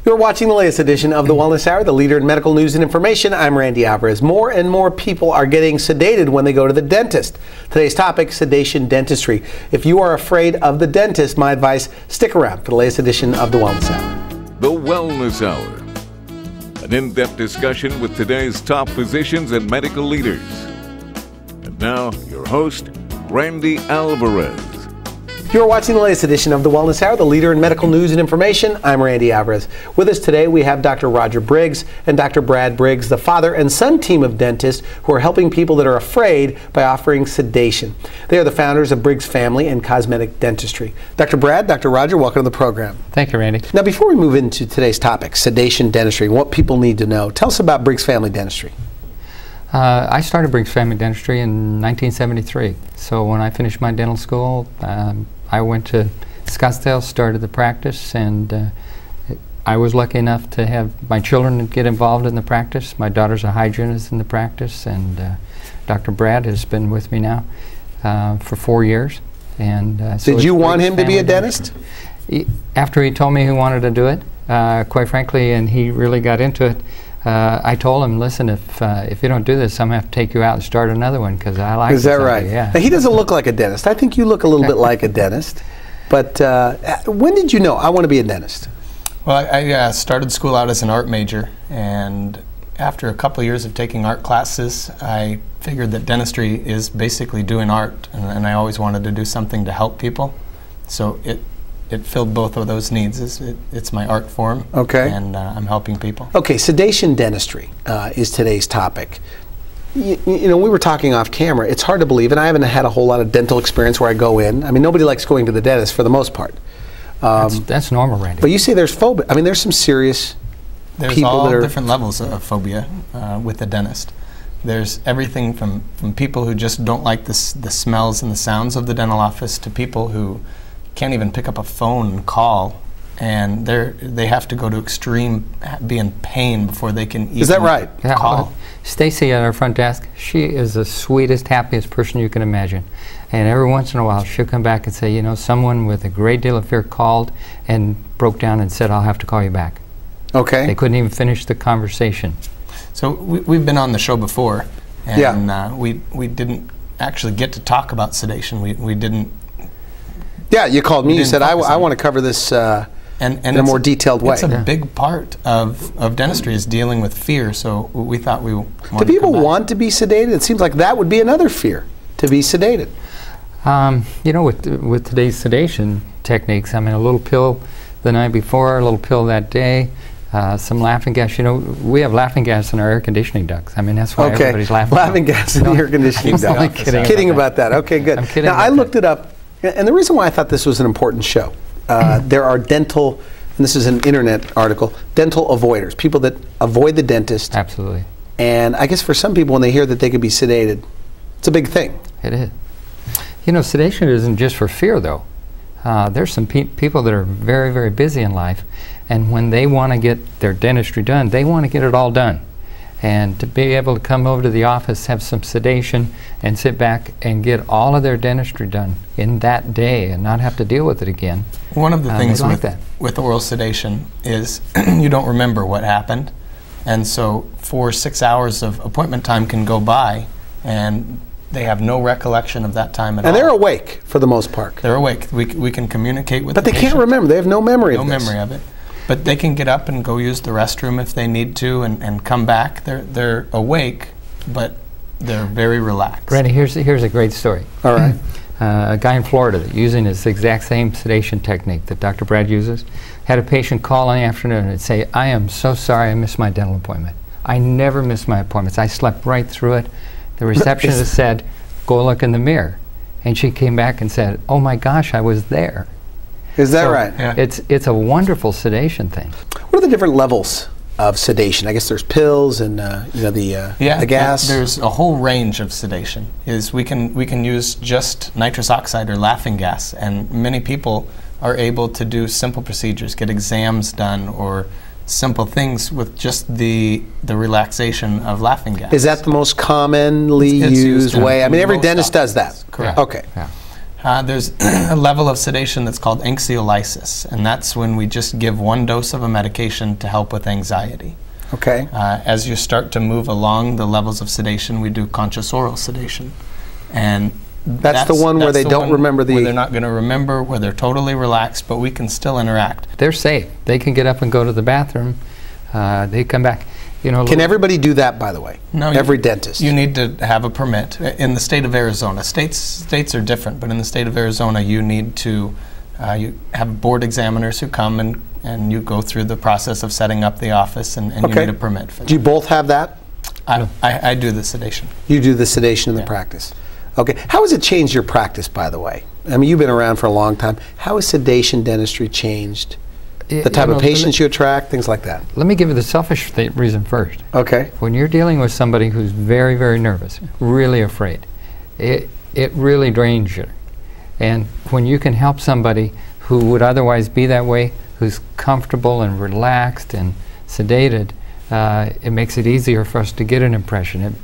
You're watching the latest edition of the Wellness Hour, the leader in medical news and information. I'm Randy Alvarez. More and more people are getting sedated when they go to the dentist. Today's topic, sedation dentistry. If you are afraid of the dentist, my advice, stick around for the latest edition of the Wellness Hour. The Wellness Hour, an in-depth discussion with today's top physicians and medical leaders. And now, your host, Randy Alvarez. You're watching the latest edition of the Wellness Hour, the leader in medical news and information. I'm Randy Alvarez. With us today, we have Dr. Roger Briggs and Dr. Brad Briggs, the father and son team of dentists who are helping people that are afraid by offering sedation. They are the founders of Briggs Family and Cosmetic Dentistry. Dr. Brad, Dr. Roger, welcome to the program. Thank you, Randy. Now, before we move into today's topic, sedation dentistry, what people need to know, tell us about Briggs Family Dentistry. I started Briggs Family Dentistry in 1973. So when I finished my dental school, I went to Scottsdale, started the practice, and I was lucky enough to have my children get involved in the practice. My daughter's a hygienist in the practice, and Dr. Brad has been with me now for 4 years. And so did you want him to be a dentist? After he told me he wanted to do it, quite frankly, and he really got into it, I told him, listen, if you don't do this, I'm going to have to take you out and start another one because I like Is that right? Yeah. Now, he doesn't look like a dentist. I think you look a little bit like a dentist. But when did you know I want to be a dentist? Well, I started school out as an art major, and after a couple of years of taking art classes, I figured that dentistry is basically doing art, and I always wanted to do something to help people. So it filled both of those needs. It's my art form, okay, and I'm helping people. Okay, sedation dentistry is today's topic. You know, we were talking off camera. It's hard to believe, and I haven't had a whole lot of dental experience where I go in. I mean, nobody likes going to the dentist for the most part. That's normal, Randy. But you say there's phobia. I mean, there's some serious There's people all that are different levels of phobia with the dentist. There's everything from people who just don't like the smells and the sounds of the dental office to people who can't even pick up a phone and call, and they have to go to extreme, be in pain before they can even Is that right? Yeah, call. Stacy at our front desk, she is the sweetest, happiest person you can imagine. And every once in a while, she'll come back and say, you know, someone with a great deal of fear called and broke down and said, I'll have to call you back. Okay. They couldn't even finish the conversation. So we've been on the show before, and Yeah. we didn't actually get to talk about sedation. We didn't. Yeah, you called me. You said, I want to cover this in a more detailed way. It's a big part of dentistry is dealing with fear, so we thought we wanted Do people to come want to be sedated? It seems like that would be another fear, to be sedated. You know, with today's sedation techniques, I mean, a little pill the night before, a little pill that day, some laughing gas. You know, we have laughing gas in our air conditioning ducts. I mean, that's why everybody's laughing. Laughing gas in the air conditioning ducts. Kidding about that. Okay, good. I'm kidding now, about I looked that. it up, and the reason why I thought this was an important show, there are dental, and this is an internet article, dental avoiders, people that avoid the dentist. Absolutely. And I guess for some people, when they hear that they could be sedated, it's a big thing. It is. You know, sedation isn't just for fear, though. There's some people that are very, very busy in life, and when they want to get their dentistry done, they want to get it all done. And to be able to come over to the office, have some sedation, and sit back and get all of their dentistry done in that day and not have to deal with it again. One of the things like with oral sedation is you don't remember what happened, and so 4 or 6 hours of appointment time can go by, and they have no recollection of that time at all. And they're awake for the most part. They're awake. We can communicate with But the they can't patient. remember. They have no memory of this. No memory of it. But they can get up and go use the restroom if they need to and come back. They're awake, but they're very relaxed. Randy, here's a great story. All right. A guy in Florida that using this exact same sedation technique that Dr. Brad uses had a patient call in the afternoon and say, I am so sorry I missed my dental appointment. I never miss my appointments. I slept right through it. The receptionist said, go look in the mirror. And she came back and said, oh my gosh, I was there. Is that So right? Yeah. It's a wonderful sedation thing. What are the different levels of sedation? I guess there's pills and you know, the gas. There's a whole range of sedation. We can use just nitrous oxide or laughing gas, and many people are able to do simple procedures, get exams done, or simple things with just the relaxation of laughing gas. Is that the most commonly It's used way? I mean, every most dentist does that. offices. Correct. Okay. Yeah. There's a level of sedation that's called anxiolysis, and that's when we just give one dose of a medication to help with anxiety. Okay. As you start to move along the levels of sedation, we do conscious oral sedation. And that's the one where they don't remember the... Where they're not going to remember, where they're totally relaxed, but we can still interact. They're safe. They can get up and go to the bathroom. They come back. You know, can everybody do that, by the way? No. Every dentist? You need to have a permit. In the state of Arizona, states are different, but in the state of Arizona, you need to you have board examiners who come and you go through the process of setting up the office, and you need a permit for that. Do you both have that? I do the sedation. You do the sedation in the practice. Okay. How has it changed your practice, by the way? I mean, you've been around for a long time. How has sedation dentistry changed? The type of patients you attract, things like that. Let me give you the selfish reason first. Okay. When you're dealing with somebody who's very, very nervous, really afraid, it really drains you. And when you can help somebody who would otherwise be that way, who's comfortable and relaxed and sedated, it makes it easier for us to get an impression.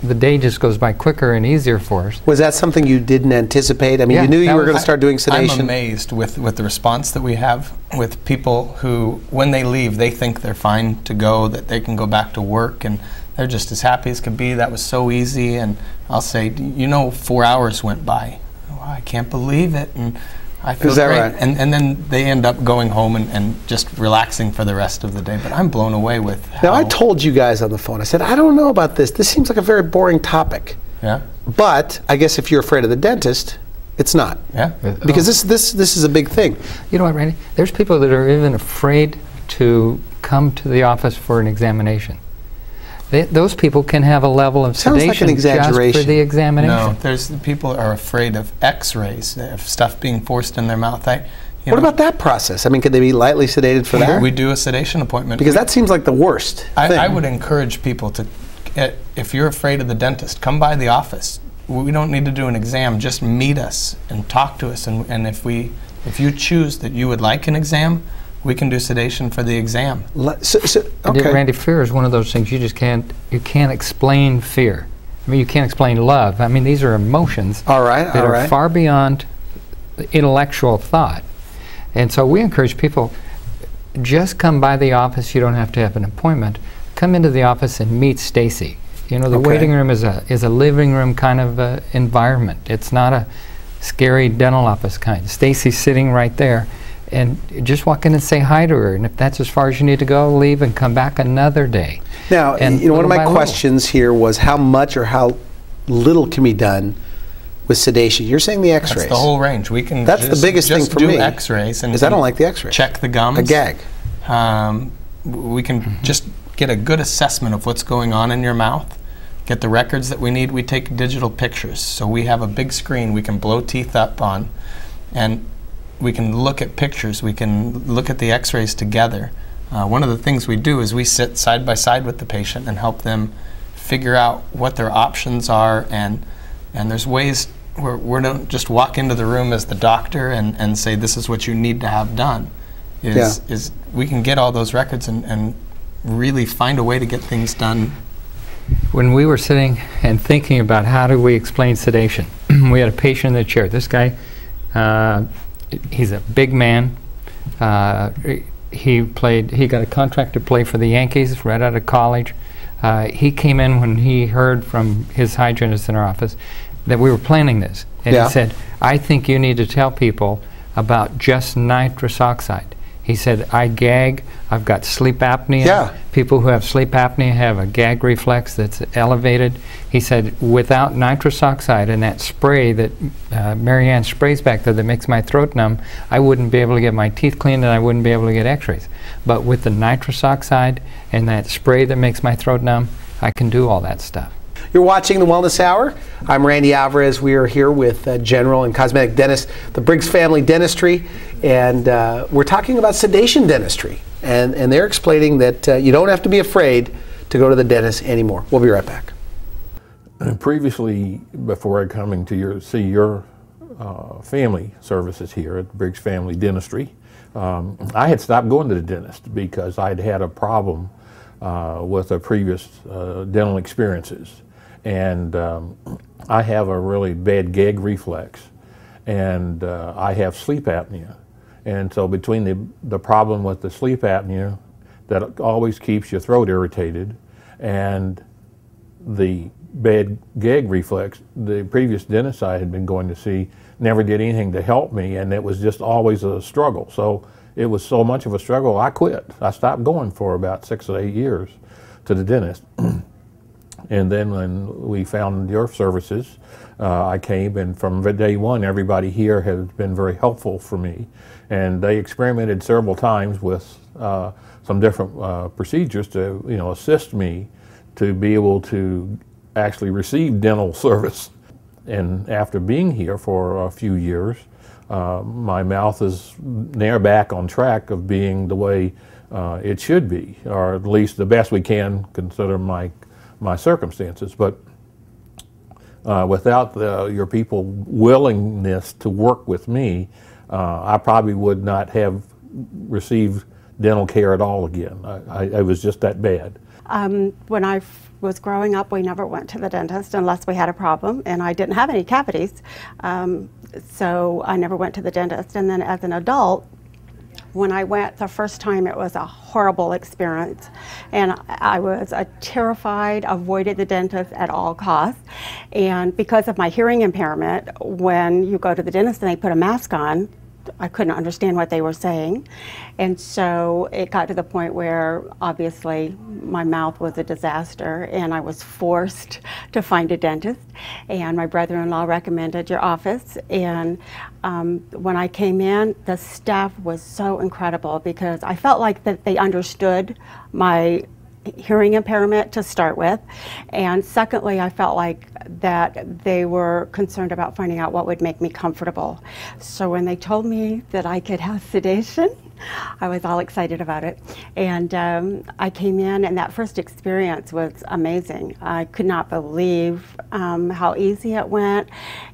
The day just goes by quicker and easier for us. Was that something you didn't anticipate? I mean, you knew you were going to start doing sedation? I'm amazed with the response that we have with people who, when they leave, they think they're fine to go, that they can go back to work, and they're just as happy as could be. That was so easy. And I'll say, 4 hours went by. Oh, I can't believe it. And I feel great. Right? And then they end up going home and just relaxing for the rest of the day. But I'm blown away with how... Now, I told you guys on the phone, I said, I don't know about this. This seems like a very boring topic. Yeah. But I guess if you're afraid of the dentist, it's not. Yeah. Because this is a big thing. You know what, Randy? There's people that are even afraid to come to the office for an examination. Those people can have a level of sedation like an exaggeration. Just for the examination. No, people are afraid of X-rays, of stuff being forced in their mouth. What about that process? I mean, could they be lightly sedated for that? We do a sedation appointment. Because that seems like the worst thing. I would encourage people to, if you're afraid of the dentist, come by the office. We don't need to do an exam. Just meet us and talk to us. And if you choose that you would like an exam, we can do sedation for the exam. Okay. Randy, fear is one of those things you can't explain fear. I mean, you can't explain love. I mean, these are emotions that are far beyond intellectual thought. And so we encourage people, just come by the office. You don't have to have an appointment. Come into the office and meet Stacy. You know, the waiting room is a living room kind of environment. It's not a scary dental office kind. Stacy's sitting right there. And just walk in and say hi to her. And if that's as far as you need to go, leave and come back another day. Now, one of my questions here was how much or how little can be done with sedation. You're saying the X-rays. That's the whole range. We can. That's the biggest thing for me. Do X-rays, because I don't like the X-rays. Check the gums. A gag. We can just get a good assessment of what's going on in your mouth. Get the records that we need. We take digital pictures. So we have a big screen we can blow teeth up on, and we can look at pictures. We can look at the X-rays together. One of the things we do is we sit side by side with the patient and help them figure out what their options are. And there's ways where we don't just walk into the room as the doctor and say this is what you need to have done. Is we can get all those records and really find a way to get things done. When we were sitting and thinking about how do we explain sedation, we had a patient in the chair. This guy, he's a big man. He got a contract to play for the Yankees right out of college. He came in when he heard from his hygienist in our office that we were planning this. And he said, I think you need to tell people about just nitrous oxide. He said, I gag, I've got sleep apnea. Yeah. People who have sleep apnea have a gag reflex that's elevated. He said, without nitrous oxide and that spray that Marianne sprays back there that makes my throat numb, I wouldn't be able to get my teeth cleaned and I wouldn't be able to get x-rays. But with the nitrous oxide and that spray that makes my throat numb, I can do all that stuff. You're watching the Wellness Hour. I'm Randy Alvarez. We are here with general and cosmetic dentist, the Briggs family dentistry, and we're talking about sedation dentistry. And they're explaining that you don't have to be afraid to go to the dentist anymore. We'll be right back. Previously, before coming to see your family services here at Briggs Family Dentistry, I had stopped going to the dentist because I'd had a problem with the previous dental experiences. And I have a really bad gag reflex. and I have sleep apnea. And so between the problem with the sleep apnea that always keeps your throat irritated and the bad gag reflex, the previous dentist I had been going to see never did anything to help me, and it was just always a struggle. So it was so much of a struggle, I quit. I stopped going for about 6 or 8 years to the dentist. And then when we found your services, I came, and from day one, everybody here has been very helpful for me. And they experimented several times with some different procedures to, assist me to be able to actually receive dental service. And after being here for a few years, my mouth is near back on track of being the way it should be, or at least the best we can consider my circumstances. But without your people willingness to work with me, I probably would not have received dental care at all again. I was just that bad. When I was growing up, we never went to the dentist unless we had a problem, and I didn't have any cavities, so I never went to the dentist. And then as an adult, when I went the first time, it was a horrible experience, and I was terrified, avoided the dentist at all costs. And because of my hearing impairment, when you go to the dentist and they put a mask on, I couldn't understand what they were saying. And so it got to the point where obviously my mouth was a disaster, and I was forced to find a dentist. And my brother-in-law recommended your office. And when I came in, the staff was so incredible, because I felt like that they understood my hearing impairment to start with, and secondly, I felt like that they were concerned about finding out what would make me comfortable. So when they told me that I could have sedation, I was all excited about it. And I came in, and that first experience was amazing. I could not believe how easy it went.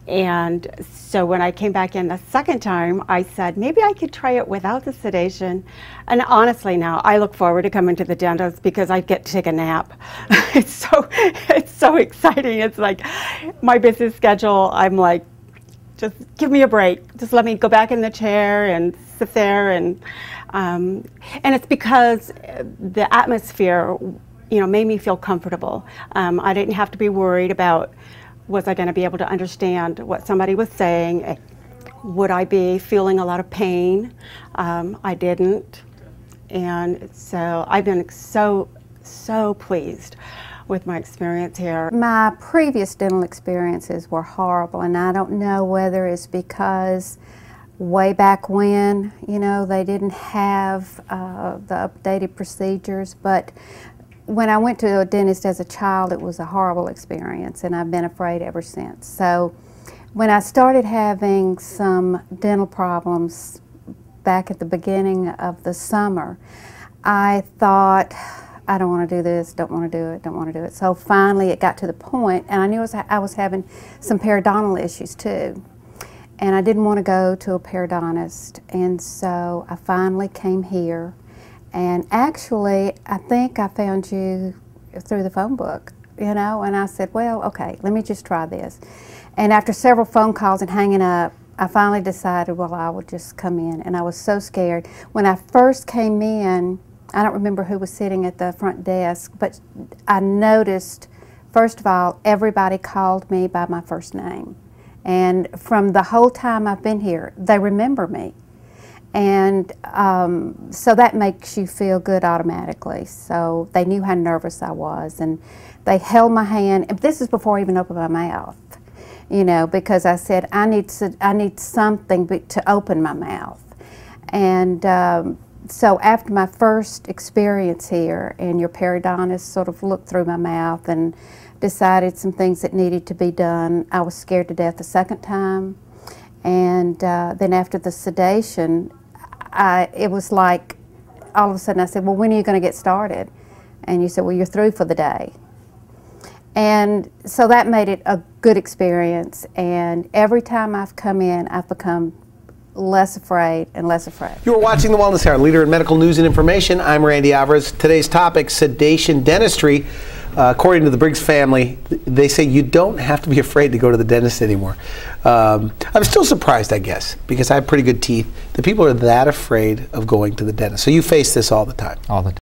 And so when I came back in the second time, I said, maybe I could try it without the sedation. And honestly now, I look forward to coming to the dentist because I get to take a nap. It's so exciting. It's like my busy schedule, I'm like, just give me a break. Just let me go back in the chair and sit there, and it's because the atmosphere, made me feel comfortable. I didn't have to be worried about, was I going to be able to understand what somebody was saying? Would I be feeling a lot of pain? I didn't, and so I've been so pleased with my experience here. My previous dental experiences were horrible, and I don't know whether it's because way back when, they didn't have the updated procedures, but when I went to a dentist as a child, it was a horrible experience, and I've been afraid ever since. So when I started having some dental problems back at the beginning of the summer, I thought, I don't want to do this, don't want to do it, don't want to do it. So finally it got to the point, and I knew I was having some periodontal issues too. And I didn't want to go to a periodontist, and so I finally came here. And actually, I think I found you through the phone book, and I said, well, okay, let me just try this. And after several phone calls and hanging up, I finally decided, well, I would just come in, and I was so scared. When I first came in, I don't remember who was sitting at the front desk, but I noticed, first of all, everybody called me by my first name. And from the whole time I've been here, they remember me. And so that makes you feel good automatically. So they knew how nervous I was, and they held my hand. And this is before I even opened my mouth, because I said, I need something to open my mouth. And so after my first experience here, and your periodontist sort of looked through my mouth and decided some things that needed to be done, I was scared to death the second time. And then after the sedation, it was like, all of a sudden I said, well, when are you going to get started? And you said, well, you're through for the day. And so that made it a good experience. And every time I've come in, I've become less afraid and less afraid. You are watching The Wellness Hour, leader in medical news and information. I'm Randy Alvarez. Today's topic, sedation dentistry. according to the Briggs family, they say you don't have to be afraid to go to the dentist anymore. I'm still surprised, I guess, because I have pretty good teeth, that people are that afraid of going to the dentist. So you face this all the time? All the time.